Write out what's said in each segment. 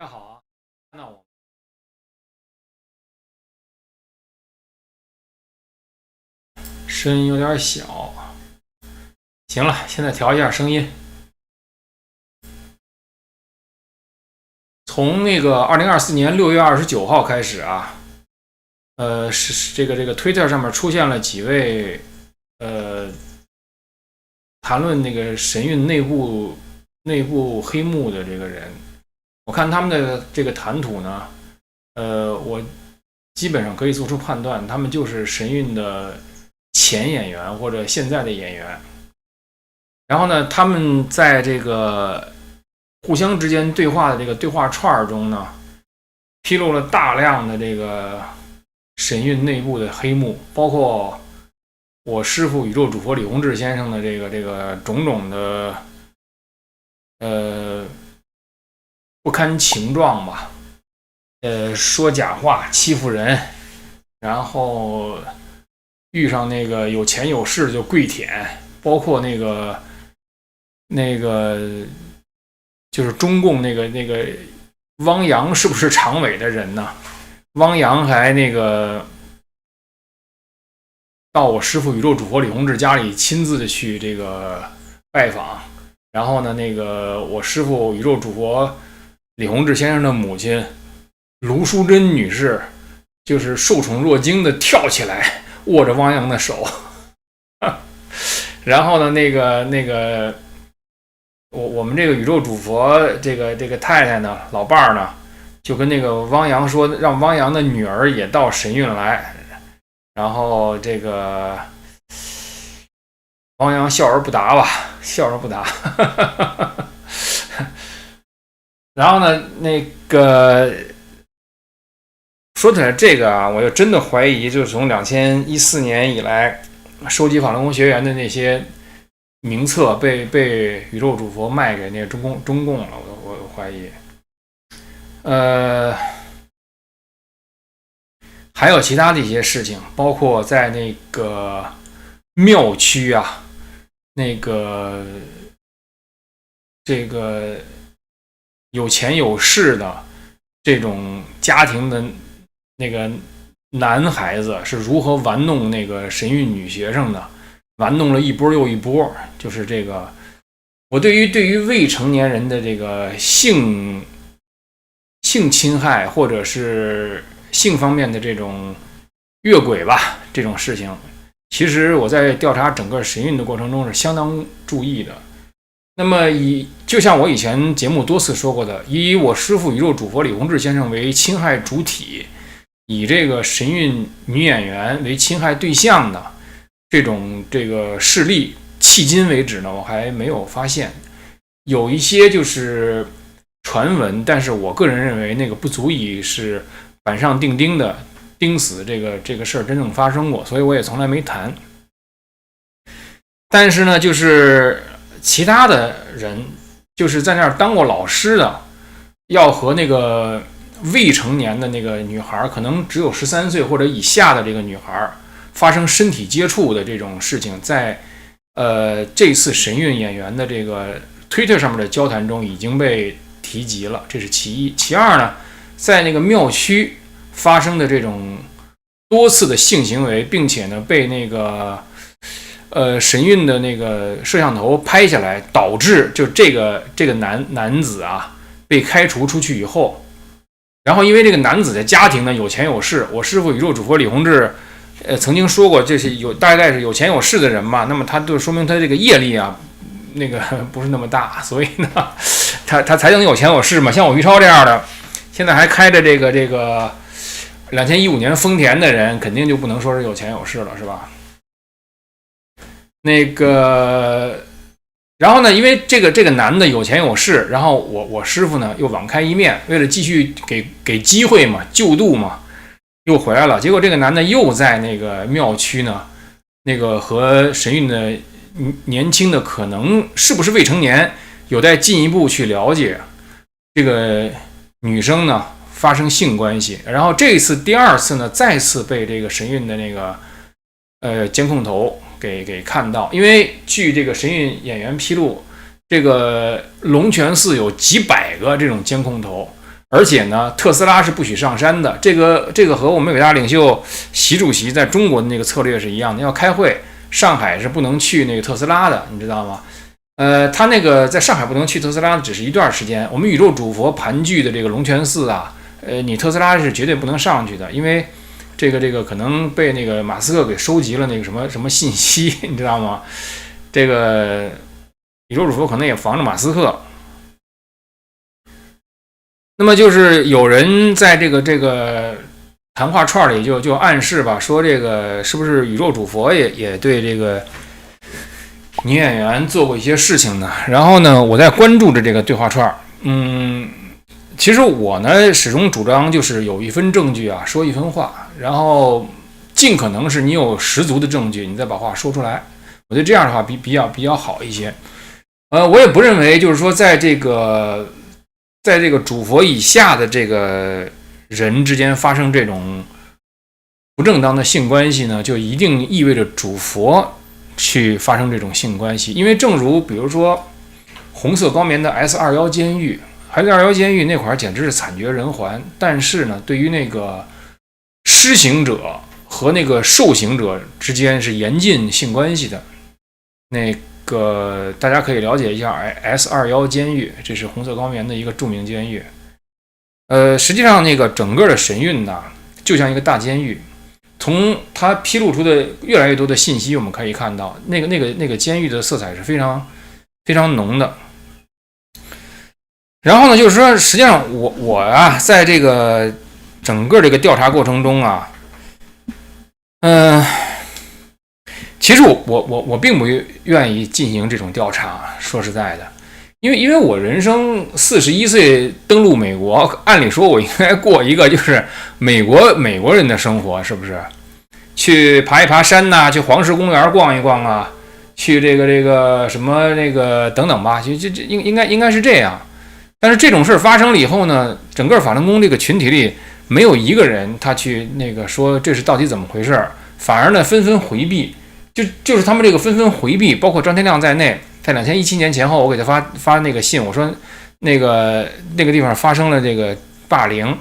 大家好啊，那我声音有点小，行了，现在调一下声音。从那个2024年6月29号开始啊，是这个 Twitter 上面出现了几位谈论那个神韵内部黑幕的这个人。我看他们的这个谈吐呢，我基本上可以做出判断，他们就是神韵的前演员或者现在的演员。然后呢，他们在这个互相之间对话的这个对话串中呢，披露了大量的这个神韵内部的黑幕，包括我师父宇宙主佛李洪志先生的这个种种的不堪情状吧，说假话欺负人，然后遇上那个有钱有势就跪舔，包括那个就是中共那个汪洋是不是常委的人呢？汪洋还那个到我师父宇宙主佛李洪志家里亲自去这个拜访，然后呢，那个我师父宇宙主佛李洪志先生的母亲卢淑珍女士就是受宠若惊的跳起来，握着汪洋的手，然后呢，我们这个宇宙主佛这个太太呢，老伴儿呢，就跟那个汪洋说，让汪洋的女儿也到神韵来，然后这个汪洋笑而不答吧，笑而不答。然后呢，那个说起来这个啊，我就真的怀疑，就是从2014年以来，收集法轮功学员的那些名册被宇宙主佛卖给那个中共了，我怀疑。还有其他的一些事情，包括在那个庙区啊，那个这个有钱有势的这种家庭的那个男孩子是如何玩弄那个神韵女学生的，玩弄了一波又一波。就是这个，我对于未成年人的这个性侵害或者是性方面的这种越轨吧，这种事情，其实我在调查整个神韵的过程中是相当注意的。那么就像我以前节目多次说过的，以我师父宇宙主佛李洪志先生为侵害主体，以这个神韵女演员为侵害对象的这个事例，迄今为止呢，我还没有发现。有一些就是传闻，但是我个人认为那个不足以是板上钉钉的钉死这个事儿真正发生过，所以我也从来没谈。但是呢，就是其他的人，就是在那儿当过老师的，要和那个未成年的那个女孩，可能只有13岁或者以下的这个女孩发生身体接触的这种事情，在这次神韵演员的这个 Twitter 上面的交谈中已经被提及了，这是其一。其二呢，在那个庙区发生的这种多次的性行为，并且呢被那个神韵的那个摄像头拍下来，导致就这个男子啊被开除出去以后，然后因为这个男子的家庭呢有钱有势，我师父宇宙主佛李洪志曾经说过，这是大概是有钱有势的人嘛，那么他就说明他这个业力啊那个不是那么大，所以呢他才能有钱有势嘛。像我于超这样的，现在还开着这个2015年丰田的人，肯定就不能说是有钱有势了，是吧？那个，然后呢，因为这个男的有钱有势，然后我师父呢又网开一面，为了继续给机会嘛，救度嘛，又回来了。结果这个男的又在那个庙区呢，那个和神韵的年轻的可能是不是未成年，有待进一步去了解。这个女生呢发生性关系，然后这一次第二次呢再次被这个神韵的那个监控头给看到。因为据这个神韵演员披露，这个龙泉寺有几百个这种监控头，而且呢，特斯拉是不许上山的。这个和我们伟大领袖习主席在中国的那个策略是一样的。要开会，上海是不能去那个特斯拉的，你知道吗？他那个在上海不能去特斯拉，只是一段时间。我们宇宙主佛盘踞的这个龙泉寺啊，你特斯拉是绝对不能上去的，因为这个可能被那个马斯克给收集了那个什么信息，你知道吗？这个宇宙主佛可能也防着马斯克。那么就是有人在这个谈话串里就暗示吧，说这个是不是宇宙主佛也对这个女演员做过一些事情呢？然后呢，我在关注着这个对话串，其实我呢始终主张就是有一分证据啊，说一分话，然后尽可能是你有十足的证据，你再把话说出来。我觉得这样的话比较好一些。我也不认为就是说在这个主佛以下的这个人之间发生这种不正当的性关系呢，就一定意味着主佛去发生这种性关系。因为正如比如说红色高棉的 S21 监狱，S21 监狱那会儿简直是惨绝人寰，但是呢，对于那个施行者和那个受刑者之间是严禁性关系的。那个大家可以了解一下 S21 监狱，这是红色高棉的一个著名监狱。实际上那个整个的神韵呢，就像一个大监狱。从它披露出的越来越多的信息，我们可以看到，那个监狱的色彩是非常非常浓的。然后呢，就是说，实际上我啊，在这个整个这个调查过程中啊，其实我并不愿意进行这种调查，说实在的，因为我人生41岁登陆美国，按理说我应该过一个就是美国人的生活，是不是？去爬一爬山呐，去黄石公园逛一逛啊，去这个什么那个等等吧，这应该是这样。但是这种事发生了以后呢，整个法轮功这个群体里没有一个人他去那个说这是到底怎么回事，反而呢纷纷回避。就是他们这个纷纷回避，包括张天亮在内，在2017年前后，我给他发那个信，我说那个地方发生了这个霸凌，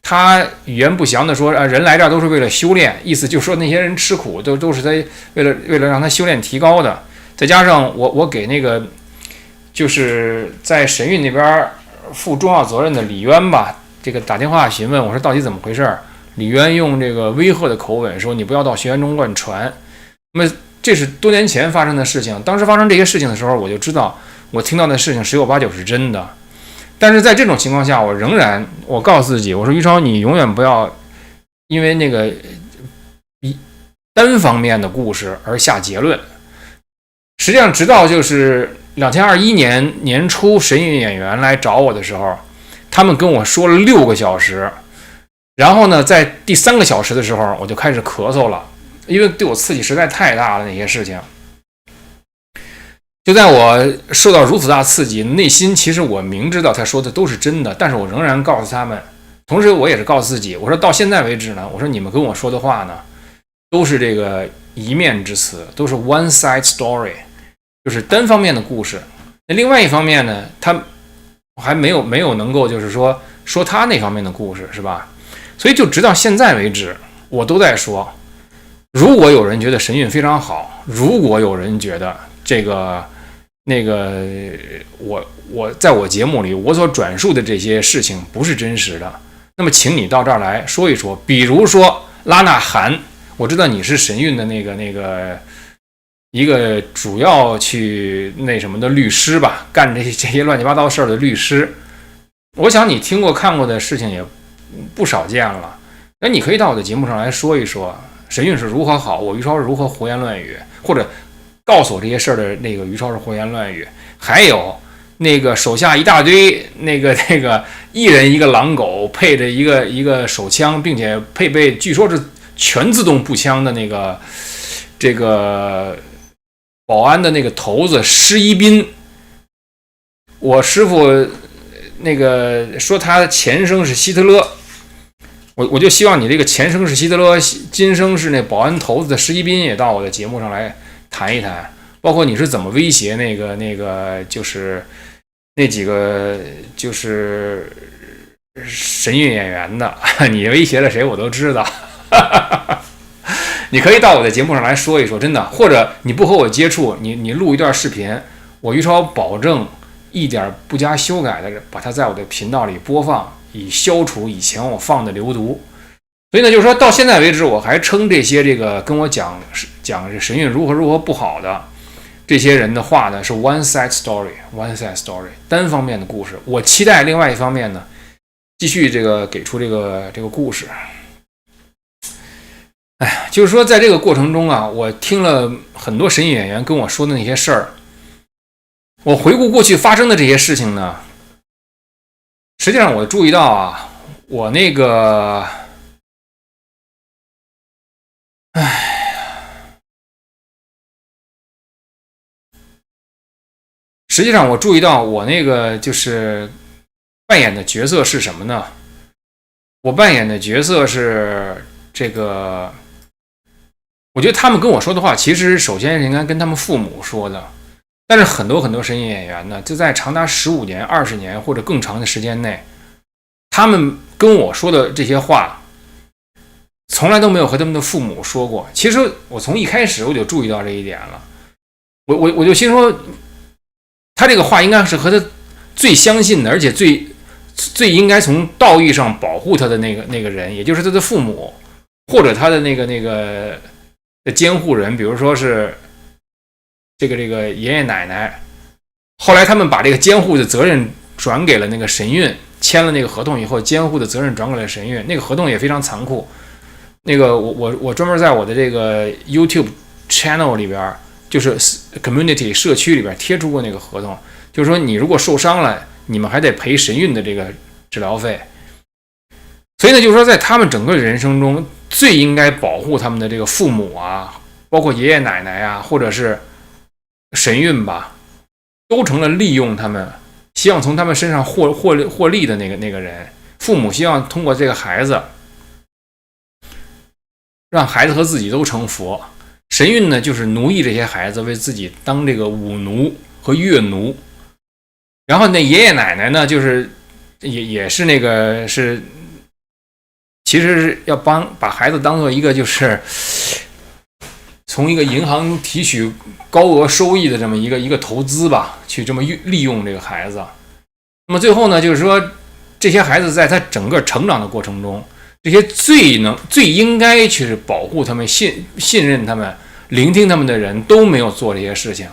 他语言不详的说人来这儿都是为了修炼，意思就是说那些人吃苦都是在为了让他修炼提高的。再加上我给那个就是在神韵那边负重要责任的李渊吧，这个打电话询问我说到底怎么回事，李渊用这个威吓的口吻说你不要到学员中乱传。那么这是多年前发生的事情，当时发生这些事情的时候，我就知道我听到的事情十有八九是真的。但是在这种情况下，我告诉自己，我说于超，你永远不要因为那个单方面的故事而下结论。实际上，直到就是2021年年初，神韵演员来找我的时候，他们跟我说了6个小时，然后呢，在第3个小时的时候，我就开始咳嗽了。因为对我刺激实在太大了，那些事情。就在我受到如此大刺激，内心其实我明知道他说的都是真的，但是我仍然告诉他们，同时我也是告诉自己，我说到现在为止呢，我说你们跟我说的话呢，都是这个一面之词，都是 one side story， 就是单方面的故事。那另外一方面呢，他还没有能够就是说他那方面的故事，是吧？所以就直到现在为止，我都在说。如果有人觉得神韵非常好，如果有人觉得这个我在我节目里我所转述的这些事情不是真实的，那么请你到这儿来说一说。比如说拉纳汗，我知道你是神韵的那个一个主要去那什么的律师吧，干这些乱七八糟事儿的律师，我想你听过看过的事情也不少见了，那你可以到我的节目上来说一说。神韵是如何好，我于超是如何胡言乱语，或者告诉我这些事儿的那个于超是胡言乱语，还有那个手下一大堆那个一人一个狼狗，配着一个手枪，并且配备据说是全自动步枪的这个保安的那个头子施一斌，我师傅那个说他前生是希特勒。我就希望你这个前生是希特勒，今生是那保安头子的施一斌也到我的节目上来谈一谈，包括你是怎么威胁那个就是那几个就是神韵演员的，你威胁了谁我都知道。你可以到我的节目上来说一说，真的，或者你不和我接触，你录一段视频，我于超保证一点不加修改的把它在我的频道里播放，以消除以前我放的流毒。所以呢，就是说到现在为止，我还称这些这个跟我讲这神韵如何不好的这些人的话呢，是 one side story， 单方面的故事。我期待另外一方面呢，继续这个给出这个故事。哎，就是说在这个过程中啊，我听了很多神韵演员跟我说的那些事儿，我回顾过去发生的这些事情呢，实际上我注意到啊，我那个，实际上我注意到我那个就是扮演的角色是什么呢？我扮演的角色是这个，我觉得他们跟我说的话，其实首先应该跟他们父母说的。但是很多神韵演员呢，就在长达15年、20年或者更长的时间内，他们跟我说的这些话，从来都没有和他们的父母说过。其实我从一开始我就注意到这一点了，我就心说，他这个话应该是和他最相信的，而且最应该从道义上保护他的那个人，也就是他的父母，或者他的那个的监护人，比如说是这个爷爷奶奶。后来他们把这个监护的责任转给了那个神韵，签了那个合同以后，监护的责任转给了神韵。那个合同也非常残酷。那个我专门在我的这个 YouTube channel 里边，就是 community 社区里边贴出过那个合同，就是说你如果受伤了，你们还得赔神韵的这个治疗费。所以呢，就是说在他们整个人生中，最应该保护他们的这个父母啊，包括爷爷奶奶啊，或者是神韵吧，都成了利用他们，希望从他们身上获利的那个人。父母希望通过这个孩子，让孩子和自己都成佛。神韵呢，就是奴役这些孩子，为自己当这个武奴和乐奴。然后那爷爷奶奶呢，就是也是那个是，其实是要把孩子当做一个就是从一个银行提取高额收益的这么一个投资吧，去这么利用这个孩子。那么最后呢，就是说这些孩子在他整个成长的过程中，这些最应该去保护他们、信任他们、聆听他们的人都没有做这些事情。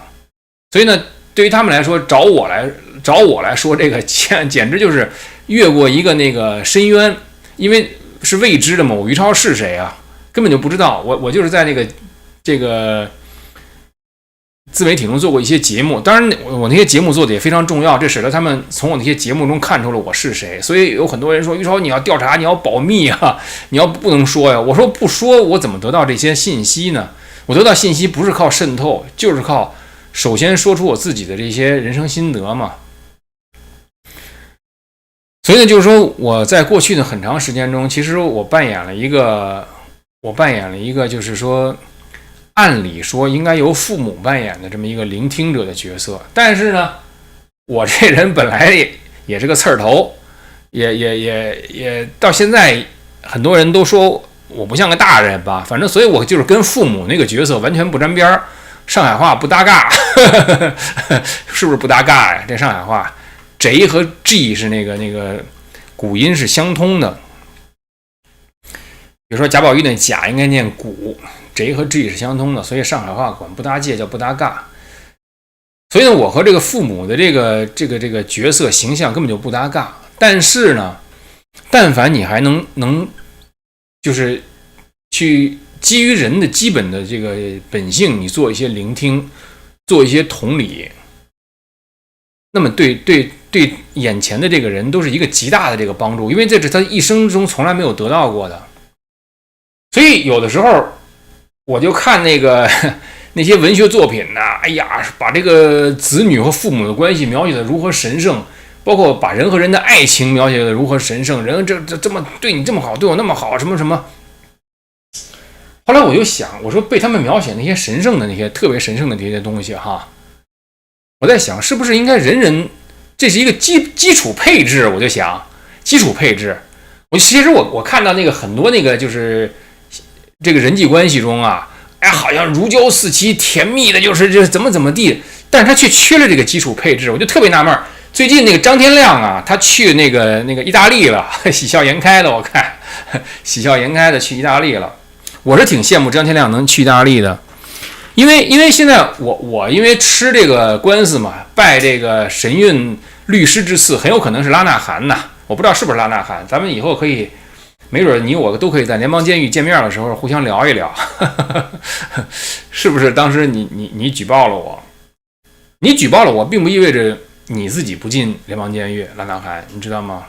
所以呢，对于他们来说，找我来说这个简直就是越过一个那个深渊，因为是未知的嘛。我于超是谁啊？根本就不知道。我就是在这个自媒体中做过一些节目，当然我那些节目做的也非常重要，这使得他们从我那些节目中看出了我是谁。所以有很多人说，于超你要调查，你要保密啊，你要不能说呀。我说不说，我怎么得到这些信息呢？我得到信息不是靠渗透，就是靠首先说出我自己的这些人生心得嘛。所以呢，就是说我在过去的很长时间中，其实我扮演了一个就是说按理说应该由父母扮演的这么一个聆听者的角色。但是呢，我这人本来也是个刺儿头，也到现在很多人都说我不像个大人吧，反正所以我就是跟父母那个角色完全不沾边儿。上海话不搭嘎，是不是不搭嘎呀？这上海话 J 和 G 是那个古音是相通的。比如说贾宝玉的贾应该念古， J 和 G 是相通的，所以上海话管不搭界叫不搭嘎。所以呢，我和这个父母的这个角色形象根本就不搭嘎。但是呢，但凡你还能就是去基于人的基本的这个本性，你做一些聆听，做一些同理，那么对眼前的这个人都是一个极大的这个帮助，因为这是他一生中从来没有得到过的。所以有的时候我就看那些文学作品呢，哎呀，把这个子女和父母的关系描写的如何神圣，包括把人和人的爱情描写的如何神圣，人这么对你这么好，对我那么好，什么什么。后来我就想，我说被他们描写那些神圣的那些特别神圣的这些东西哈，我在想是不是应该人这是一个基础配置。我就想基础配置。其实我看到那个很多那个就是这个人际关系中啊，哎，好像如胶似漆，甜蜜的就是怎么地，但是他却缺了这个基础配置，我就特别纳闷。最近那个张天亮啊，他去那个意大利了，喜笑颜开的，我看喜笑颜开的去意大利了。我是挺羡慕张天亮能去意大利的，因为现在我因为吃这个官司嘛，拜这个神韵律师之赐，很有可能是拉纳汗呐，我不知道是不是拉纳汗，咱们以后可以，没准你我都可以在联邦监狱见面的时候互相聊一聊，是不是？当时你举报了我，你举报了我，并不意味着你自己不进联邦监狱，拉纳汗，你知道吗？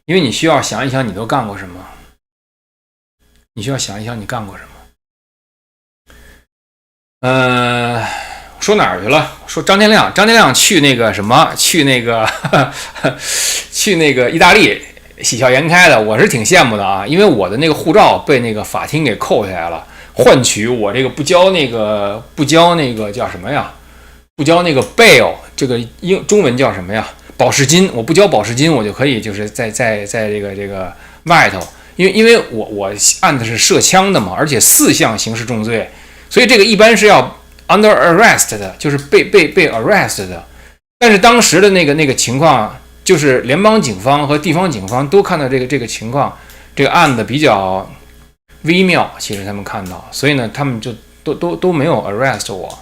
因为你需要想一想你都干过什么，你需要想一想你干过什么。说哪儿去了？说张天亮去那个什么，去那个意大利，喜笑颜开的，我是挺羡慕的啊，因为我的那个护照被那个法庭给扣下来了，换取我这个不交那个叫什么呀？不交那个 bail， 这个中文叫什么呀？保释金，我不交保释金，我就可以就是在这个外头，因为我案子是涉枪的嘛，而且4项刑事重罪，所以这个一般是要 under arrest 的，就是被 arrest 的。但是当时的那个情况，就是联邦警方和地方警方都看到这个情况，这个案子比较微妙，其实他们看到，所以呢，他们就都没有 arrest 我。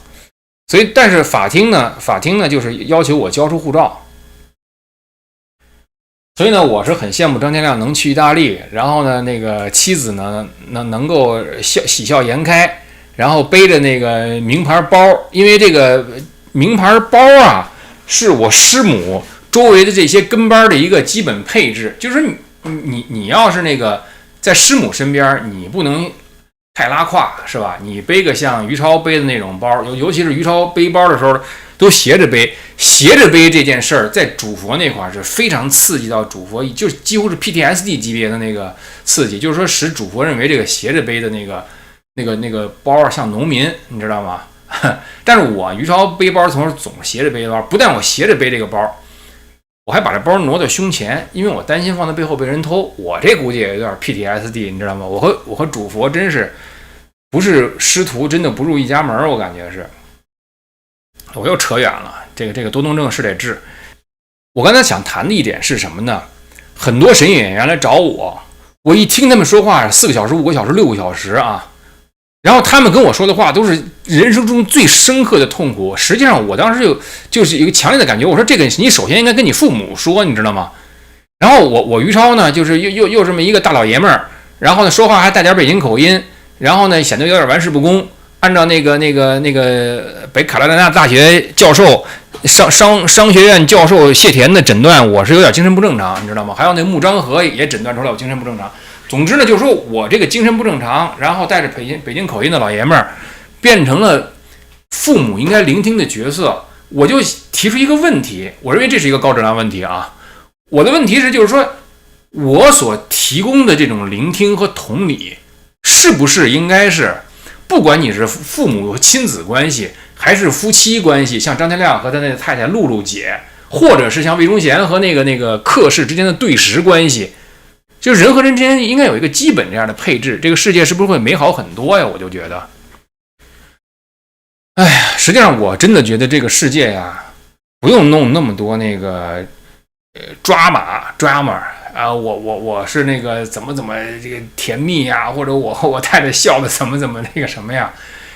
所以，但是法庭呢，就是要求我交出护照。所以呢，我是很羡慕张天亮能去意大利，然后呢，那个妻子呢，能够喜笑颜开，然后背着那个名牌包，因为这个名牌包啊，是我师母周围的这些跟班的一个基本配置，就是你要是那个在师母身边，你不能太拉胯，是吧？你背个像于超背的那种包，尤其是于超背包的时候都斜着背这件事儿，在主佛那块是非常刺激到主佛，就几乎是 PTSD 级别的那个刺激，就是说使主佛认为这个斜着背的那个包像农民，你知道吗？但是我于超背包从总斜着背包，不但我斜着背这个包，我还把这包挪到胸前，因为我担心放在背后被人偷。我这估计也有点 PTSD， 你知道吗？我和主佛真是不是师徒，真的不入一家门，我感觉是。我又扯远了，这个多动症是得治。我刚才想谈的一点是什么呢？很多神演员来找我，我一听他们说话4个小时、5个小时、6个小时啊，然后他们跟我说的话都是人生中最深刻的痛苦。实际上，我当时就是有一个强烈的感觉，我说这个你首先应该跟你父母说，你知道吗？然后我于超呢，就是又这么一个大老爷们儿，然后呢说话还带点北京口音，然后呢显得有点玩世不恭。按照那个北卡罗来纳大学教授商学院教授谢田的诊断，我是有点精神不正常，你知道吗？还有那穆章和也诊断出来我精神不正常。总之呢，就是说我这个精神不正常，然后带着北京口音的老爷们儿，变成了父母应该聆听的角色。我就提出一个问题，我认为这是一个高质量问题啊。我的问题是，就是说我所提供的这种聆听和同理，是不是应该是，不管你是父母亲子关系，还是夫妻关系，像张天亮和他那个太太露露姐，或者是像魏忠贤和那个客氏之间的对食关系，就是人和人之间应该有一个基本这样的配置，这个世界是不是会美好很多呀？我就觉得，哎呀，实际上我真的觉得这个世界呀，不用弄那么多那个drama 啊，我是那个怎么这个甜蜜呀，或者我太太笑的怎么那个什么呀？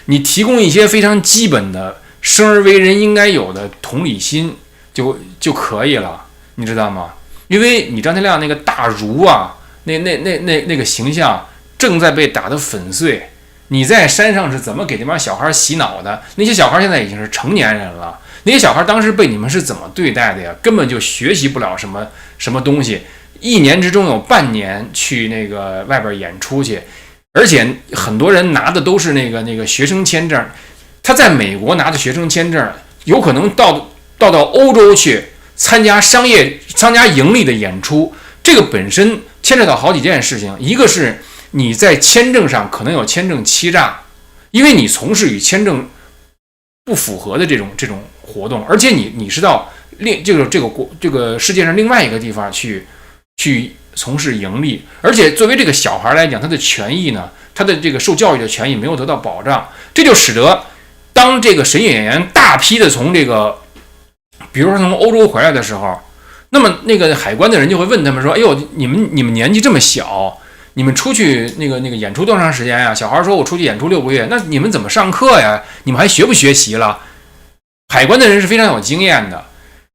你提供一些非常基本的生而为人应该有的同理心就可以了，你知道吗？因为你张天亮那个大儒啊，那个形象正在被打得粉碎。你在山上是怎么给那帮小孩洗脑的？那些小孩现在已经是成年人了，那些小孩当时被你们是怎么对待的呀？根本就学习不了什么东西。1年之中有半年去那个外边演出去，而且很多人拿的都是那个学生签证。他在美国拿的学生签证，有可能到欧洲去参加盈利的演出。这个本身牵扯到好几件事情，一个是你在签证上可能有签证欺诈，因为你从事与签证不符合的这种活动，而且你是到这个世界上另外一个地方去从事盈利，而且作为这个小孩来讲，他的权益呢，他的这个受教育的权益没有得到保障，这就使得当这个神演员大批的从这个，比如说从欧洲回来的时候，那么那个海关的人就会问他们说：“哎呦，你们年纪这么小，你们出去那个演出多长时间呀？”小孩说：“我出去演出6个月。”那你们怎么上课呀？你们还学不学习了？海关的人是非常有经验的。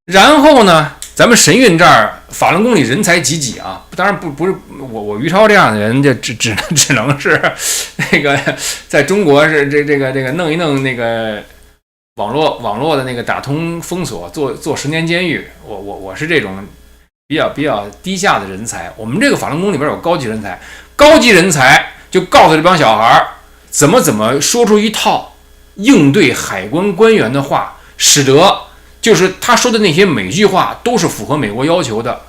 然后呢，咱们神韵这儿法轮功里人才济济啊，当然不是我于超这样的人，这只能是那个在中国是这个弄一弄那个网络的那个打通封锁，做10年监狱。我是这种比较低下的人才。我们这个法轮功里边有高级人才，高级人才就告诉这帮小孩怎么说出一套应对海关官员的话，使得就是他说的那些每句话都是符合美国要求的，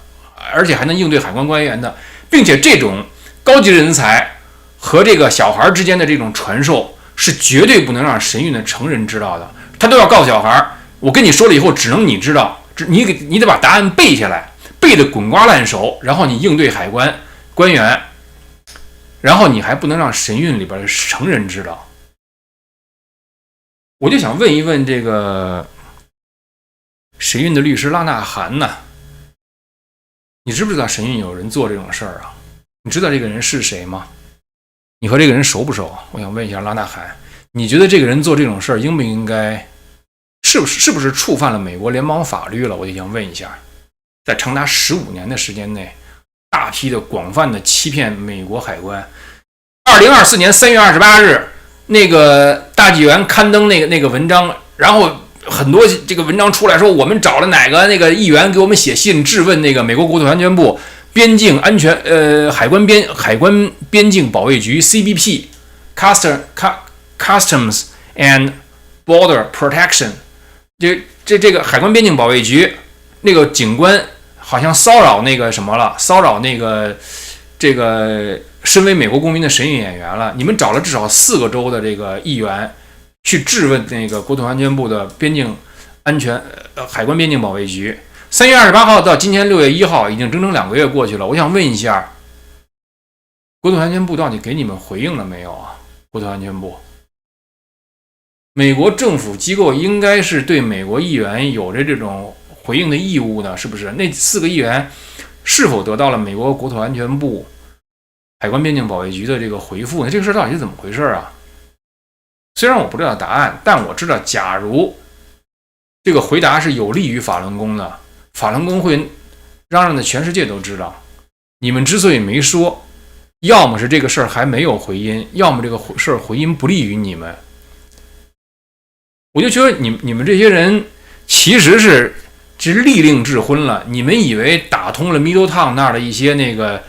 而且还能应对海关官员的，并且这种高级人才和这个小孩之间的这种传授是绝对不能让神韵的成人知道的。他都要告诉小孩，我跟你说了以后，只能你知道，你得把答案背下来，背得滚瓜烂熟，然后你应对海关官员，然后你还不能让神韵里边的成人知道。我就想问一问这个神韵的律师拉纳汗呢，你知不知道神韵有人做这种事儿啊？你知道这个人是谁吗？你和这个人熟不熟？我想问一下拉纳汗，你觉得这个人做这种事儿应不应该，是不是触犯了美国联邦法律了？我就想问一下，在长达15年的时间内，大批的广泛的欺骗美国海关。2024年3月28日，那个大纪元刊登那个文章，然后很多这个文章出来说，我们找了哪个那个议员给我们写信质问那个美国国土安全部边境安全海关边境保卫局 CBP Customs and Border Protection， 这个海关边境保卫局那个警官好像骚扰那个什么了，骚扰那个这个身为美国公民的神韵演员了。你们找了至少4个州的这个议员去质问那个国土安全部的边境安全海关边境保卫局。3月28号到今天6月1号，已经整整2个月过去了。我想问一下，国土安全部到底给你们回应了没有啊？国土安全部，美国政府机构应该是对美国议员有着这种回应的义务呢，是不是？那4个议员是否得到了美国国土安全部海关边境保卫局的这个回复呢？这个事到底是怎么回事啊？虽然我不知道答案，但我知道，假如这个回答是有利于法轮功的，法轮功会让全世界都知道。你们之所以没说，要么是这个事儿还没有回音，要么这个事儿回音不利于你们。我就觉得你们这些人其实是利令智昏了。你们以为打通了 Middletown 那儿的一些那个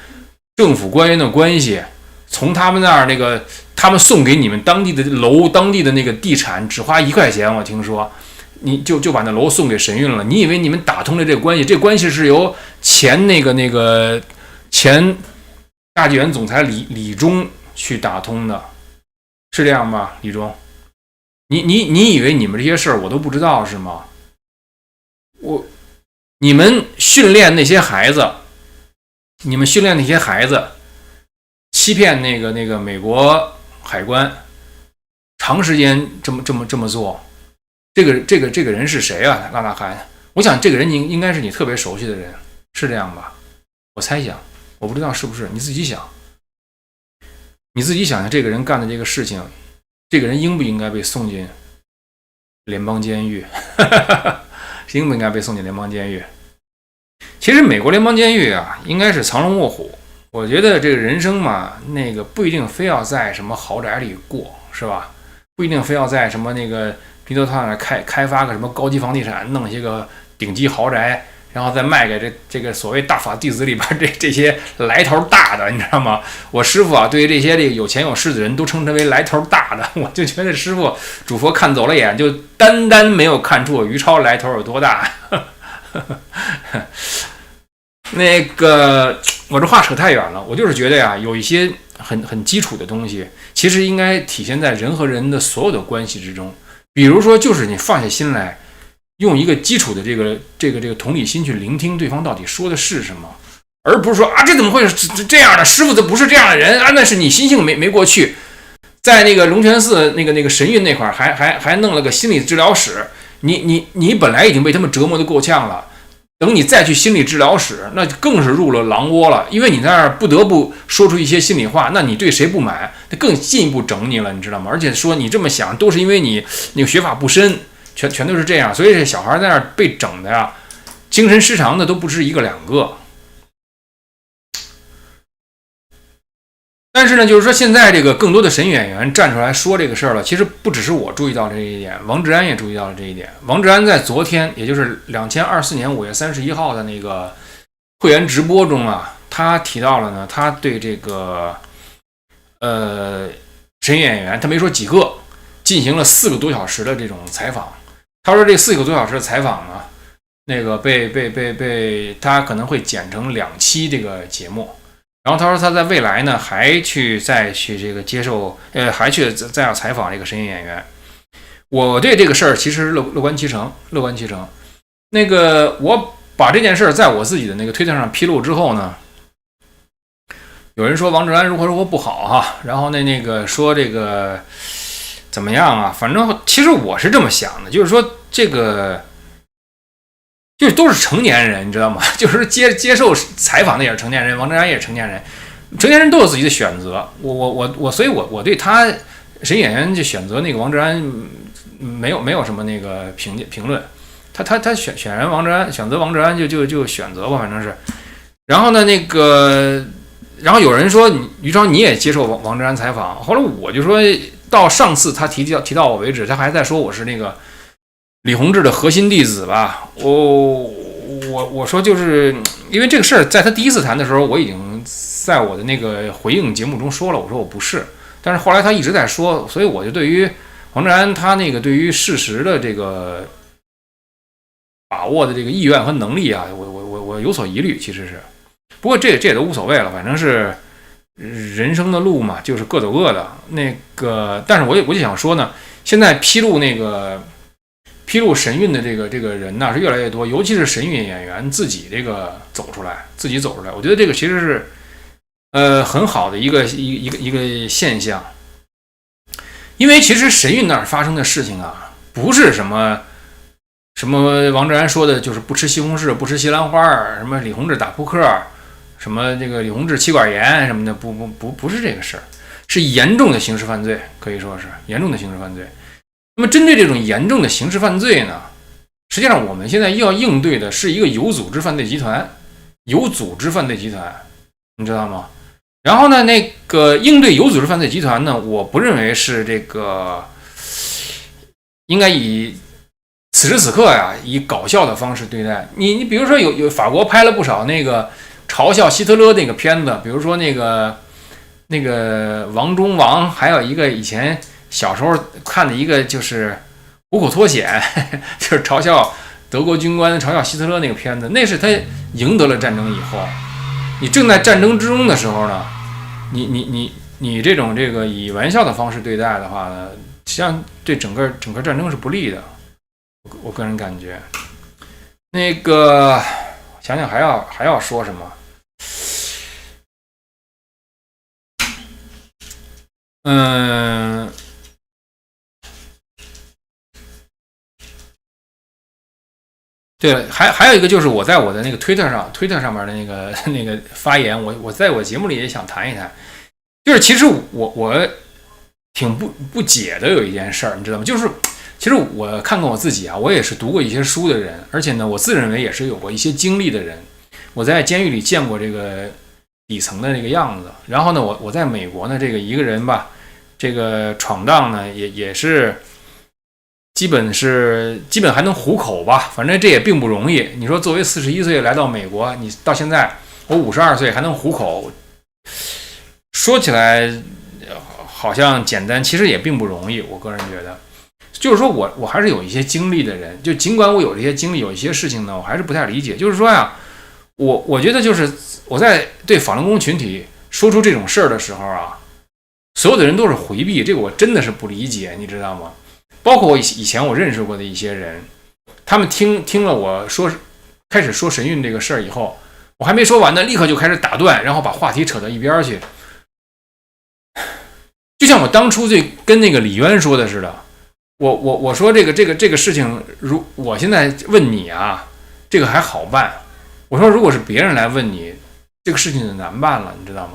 政府官员的关系，从他们那儿那个他们送给你们当地的楼、当地的那个地产只花1块钱，我听说你就把那楼送给神韵了。你以为你们打通了这个关系？这关系是由前大纪元总裁李忠去打通的，是这样吧？李忠，你以为你们这些事儿我都不知道是吗？你们训练那些孩子，欺骗那个美国海关，长时间这么做。这个人是谁啊？拉纳汗，我想这个人应该是你特别熟悉的人，是这样吧？我猜想，我不知道是不是，你自己想想这个人干的这个事情，这个人应不应该被送进联邦监狱？应不应该被送进联邦监狱？其实美国联邦监狱啊，应该是藏龙卧虎。我觉得这个人生嘛，那个不一定非要在什么豪宅里过，是吧？不一定非要在什么那个Middletown开发个什么高级房地产，弄些个顶级豪宅，然后再卖给这个所谓大法弟子里边这些来头大的，你知道吗？我师傅啊，对于这些有钱有势的人都称之为来头大的，我就觉得师傅主佛看走了眼，就单没有看出我于超来头有多大。那个我这话扯太远了，我就是觉得呀，有一些很基础的东西，其实应该体现在人和人的所有的关系之中。比如说，就是你放下心来，用一个基础的这个同理心去聆听对方到底说的是什么，而不是说啊这怎么会是这样的，师傅这不是这样的人啊，那是你心性没过去。在那个龙泉寺那个神韵那块还弄了个心理治疗室，你本来已经被他们折磨的够呛了，等你再去心理治疗室，那更是入了狼窝了，因为你在那儿不得不说出一些心里话，那你对谁不满，他更进一步整你了，你知道吗？而且说你这么想都是因为你那个学法不深，全都是这样，所以这小孩在那儿被整的呀，精神失常的都不止一个两个。但是呢，就是说现在这个更多的神演员站出来说这个事儿了，其实不只是我注意到这一点，王志安也注意到了这一点。王志安在昨天，也就是2024年5月31号的那个会员直播中啊，他提到了呢，他对这个神演员，他没说几个，进行了4个多小时的这种采访。他说这4个多小时的采访呢，那个被他可能会剪成2期这个节目。然后他说他在未来呢还去再去这个接受还去再要采访这个神演员。我对这个事儿其实乐观其成。那个我把这件事在我自己的那个推特上披露之后呢，有人说王志安如何不好哈，然后那个说这个怎么样啊？反正其实我是这么想的，就是说这个。就是都是成年人，你知道吗？就是接受采访的也是成年人，王志安也是成年人，成年人都有自己的选择。所以我对他神演员就选择那个王志安没有什么那个评论。他选王志安，选择王志安就选择吧，反正是。然后呢，然后有人说于超你也接受王志安采访，后来我就说到上次他提到我为止，他还在说我是那个。李洪志的核心弟子吧，我说就是因为这个事儿，在他第一次谈的时候，我已经在我的那个回应节目中说了，我说我不是，但是后来他一直在说，所以我就对于王志安他那个对于事实的这个把握的这个意愿和能力啊，我有所疑虑，其实是，不过这也都无所谓了，反正是人生的路嘛，就是各走各的。但是我就想说呢，现在披露神韵的这个人呢是越来越多，尤其是神韵演员自己走出来，我觉得这个其实是很好的一个现象，因为其实神韵那儿发生的事情啊，不是什么王志安说的，就是不吃西红柿不吃西兰花，什么李洪志打扑克，什么这个李洪志气管炎什么的，不是这个事儿，是严重的刑事犯罪，可以说是严重的刑事犯罪。那么针对这种严重的刑事犯罪呢，实际上我们现在要应对的是一个有组织犯罪集团，你知道吗？然后呢，那个应对有组织犯罪集团呢，我不认为是这个应该以此时此刻呀以搞笑的方式对待你比如说有法国拍了不少那个嘲笑希特勒那个片子，比如说那个王中王，还有一个以前。小时候看的一个就是虎口脱险，就是嘲笑德国军官、嘲笑希特勒那个片子，那是他赢得了战争以后，你正在战争之中的时候呢，你这种以玩笑的方式对待的话呢，实际上对整个战争是不利的，我个人感觉。想想还要说什么？对了，还有一个就是我在我的那个推特上面的那个发言，我在我节目里也想谈一谈，就是其实我挺不解的有一件事儿，你知道吗？就是其实我看看我自己啊，我也是读过一些书的人，而且呢，我自认为也是有过一些经历的人。我在监狱里见过这个底层的那个样子，然后呢，我在美国呢，这个一个人吧，这个闯荡呢也是。基本还能糊口吧，反正这也并不容易。你说作为41岁来到美国，你到现在我52岁还能糊口，说起来好像简单，其实也并不容易。我个人觉得，就是说我还是有一些经历的人，就尽管我有这些经历，有一些事情呢，我还是不太理解。就是说呀，我觉得就是我在对法轮功群体说出这种事儿的时候啊，所有的人都是回避，这个我真的是不理解，你知道吗？包括我以前我认识过的一些人，他们听了我开始说神韵这个事儿以后，我还没说完呢，立刻就开始打断，然后把话题扯到一边去。就像我当初跟那个李渊说的似的，我说这个事情，我现在问你啊，这个还好办。我说如果是别人来问你，这个事情就难办了，你知道吗？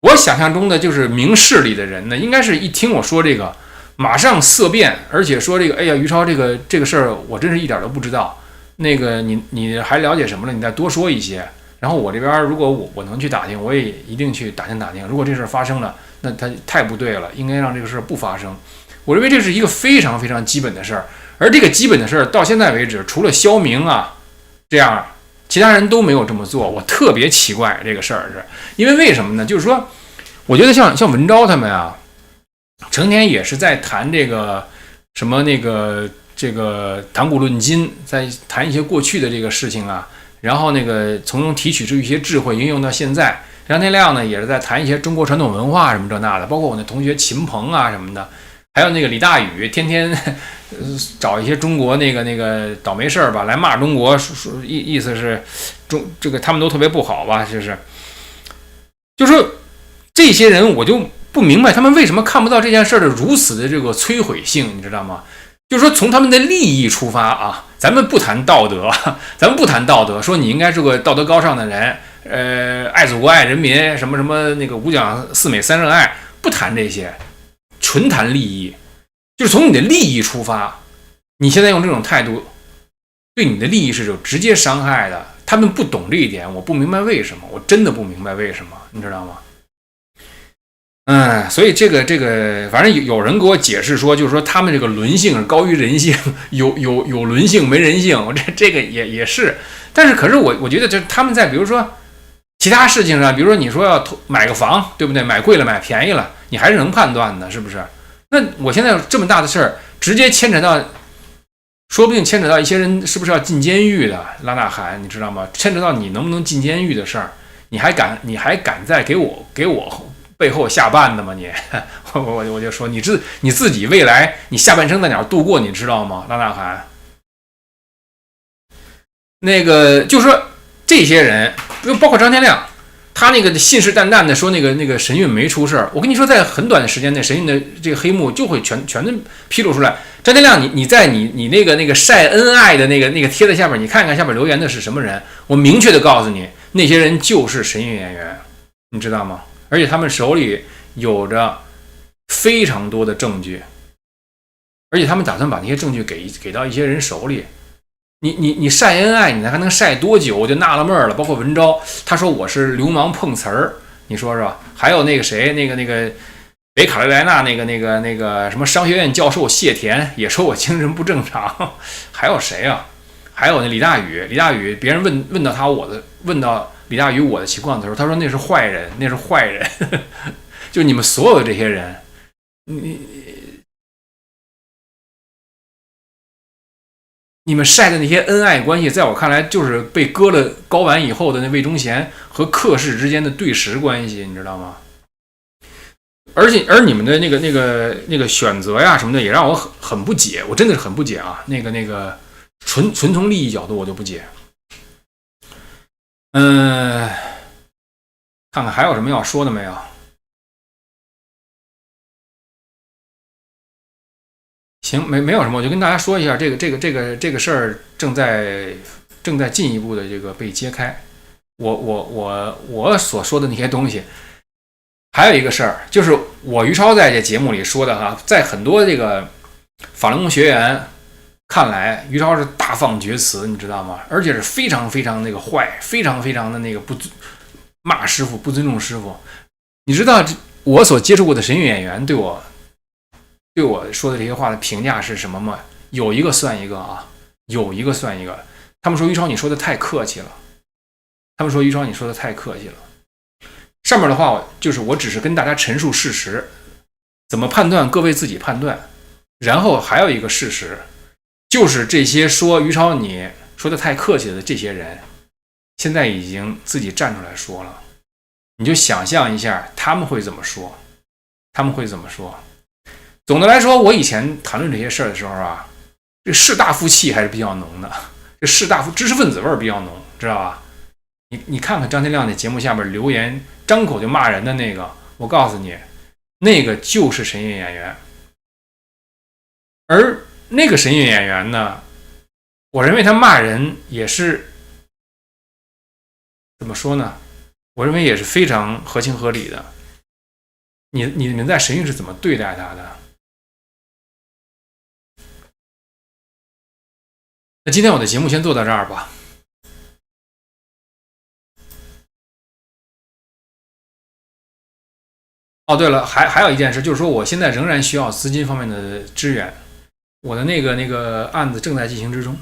我想象中的就是明事理的人呢，应该是一听我说这个，马上色变，而且说这个，哎呀，于超这个事儿，我真是一点都不知道。那个你还了解什么了？你再多说一些。然后我这边如果我能去打听，我也一定去打听。如果这事发生了，那它太不对了，应该让这个事不发生。我认为这是一个非常非常基本的事儿，而这个基本的事儿到现在为止，除了萧明啊这样，其他人都没有这么做。我特别奇怪这个事儿，是因为什么呢？就是说，我觉得像文昭他们啊，成天也是在谈这个什么这个谈古论今，在谈一些过去的这个事情啊，然后从中提取出一些智慧，应用到现在。杨天亮呢，也是在谈一些中国传统文化什么这那的，包括我那同学秦鹏啊什么的，还有李大宇，天天找一些中国那个倒霉事儿吧来骂中国，意思是这个他们都特别不好吧，就说这些人我就不明白他们为什么看不到这件事的如此的这个摧毁性，你知道吗？就是说从他们的利益出发啊，咱们不谈道德，说你应该是个道德高尚的人，爱祖国爱人民，什么五讲四美三热爱，不谈这些，纯谈利益，就是从你的利益出发，你现在用这种态度，对你的利益是有直接伤害的。他们不懂这一点，我不明白为什么，我真的不明白为什么，你知道吗？所以这个，反正有人给我解释说，就是说他们这个伦性高于人性，有伦性没人性，这个也是。但是可是我觉得，就是他们在比如说其他事情上，比如说你说要买个房，对不对？买贵了买便宜了，你还是能判断的，是不是？那我现在这么大的事儿，直接牵扯到，说不定牵扯到一些人是不是要进监狱的，拉纳罕，你知道吗？牵扯到你能不能进监狱的事儿，你还敢再给我背后下绊的吗？我就说你自己未来你下半生在哪儿度过，你知道吗？拉纳罕，就说这些人，包括张天亮，他信誓旦旦的说那个神韵没出事儿。我跟你说，在很短的时间内，神韵的这个黑幕就会全都披露出来。张天亮，你在你那个晒恩爱的那个帖子下边，你看看下边留言的是什么人？我明确的告诉你，那些人就是神韵演员，你知道吗？而且他们手里有着非常多的证据，而且他们打算把那些证据给到一些人手里。你晒恩爱，你还能晒多久？我就纳了闷了。包括文昭，他说我是流氓碰瓷儿，你说是吧？还有那个谁，那个北卡罗来纳那个什么商学院教授谢田也说我精神不正常。还有谁啊？还有那李大宇，别人问到李大宇我的情况的时候，他说那是坏人。就你们所有的这些人，你们晒的那些恩爱关系，在我看来就是被割了睾丸以后的那魏忠贤和客氏之间的对食关系，你知道吗？而你们的那个选择呀什么的，也让我很不解，我真的是很不解啊。纯从利益角度我就不解。看看还有什么要说的没有？行，没有什么，我就跟大家说一下，这个事儿正在进一步的这个被揭开。我所说的那些东西，还有一个事儿，就是我于超在这节目里说的哈，在很多这个法轮功学员看来，于超是大放厥词，你知道吗？而且是非常非常坏，非常非常的不骂师傅，不尊重师傅。你知道我所接触过的神韵演员对我说的这些话的评价是什么吗？有一个算一个啊，有一个算一个。他们说于超你说的太客气了，上面的话就是我只是跟大家陈述事实，怎么判断各位自己判断。然后还有一个事实，就是这些说于超你说的太客气了的这些人，现在已经自己站出来说了。你就想象一下他们会怎么说。总的来说，我以前谈论这些事儿的时候啊，这士大夫气还是比较浓的，这士大夫知识分子味儿比较浓，知道吧？你看看张天亮那节目下边留言，张口就骂人的那个，我告诉你，那个就是神韵演员。而那个神韵演员呢，我认为他骂人也是怎么说呢？我认为也是非常合情合理的。你们在神韵是怎么对待他的？那今天我的节目先做到这儿吧。哦，对了，还有一件事，就是说我现在仍然需要资金方面的支援，我的那个案子正在进行之中，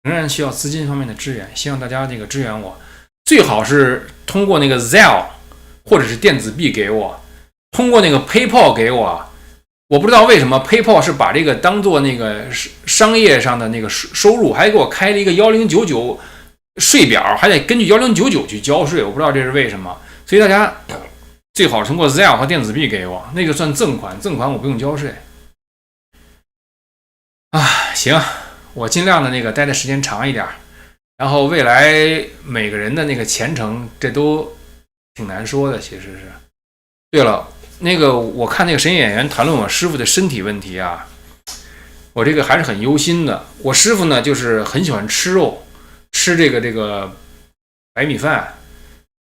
仍然需要资金方面的支援，希望大家支援我，最好是通过那个 Zelle 或者是电子币给我，通过那个 PayPal 给我。我不知道为什么 PayPal 是把这个当做那个商业上的那个收入，还给我开了一个1099税表，还得根据1099去交税，我不知道这是为什么。所以大家最好通过 Zelle 和电子币给我，那个算赠款，赠款我不用交税。行，我尽量的待的时间长一点，然后未来每个人的那个前程，这都挺难说的，其实是。对了，我看那个神演员谈论我师傅的身体问题啊，我这个还是很忧心的。我师傅呢，就是很喜欢吃肉，吃这个白米饭，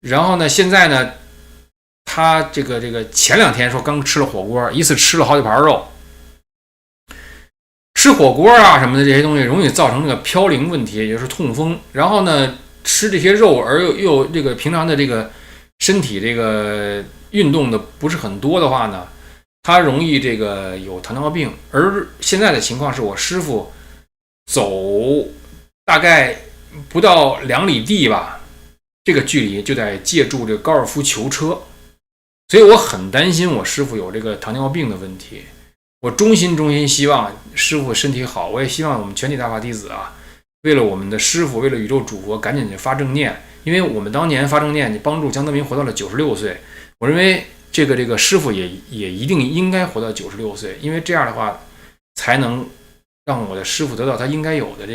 然后呢，现在呢，他这个前2天说刚吃了火锅，一次吃了好几盘肉。吃火锅啊什么的这些东西容易造成这个飘零问题，也就是痛风。然后呢，吃这些肉而又平常的身体运动的不是很多的话呢，他容易有糖尿病。而现在的情况是我师傅走大概不到2里地吧，这个距离就得借助这个高尔夫球车，所以我很担心我师傅有糖尿病的问题。我衷心希望师傅身体好，我也希望我们全体大法弟子啊，为了我们的师傅，为了宇宙主佛，赶紧去发正念。因为我们当年发正念，你帮助江泽民活到了96岁，我认为这个师傅也一定应该活到96岁，因为这样的话才能让我的师傅得到他应该有的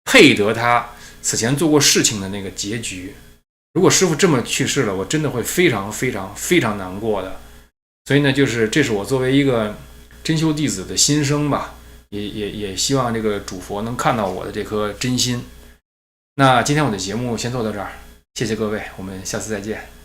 配得他此前做过事情的结局。如果师傅这么去世了，我真的会非常难过的。所以呢，这是我作为一个真修弟子的心声吧，也希望主佛能看到我的这颗真心。那今天我的节目先做到这儿，谢谢各位，我们下次再见。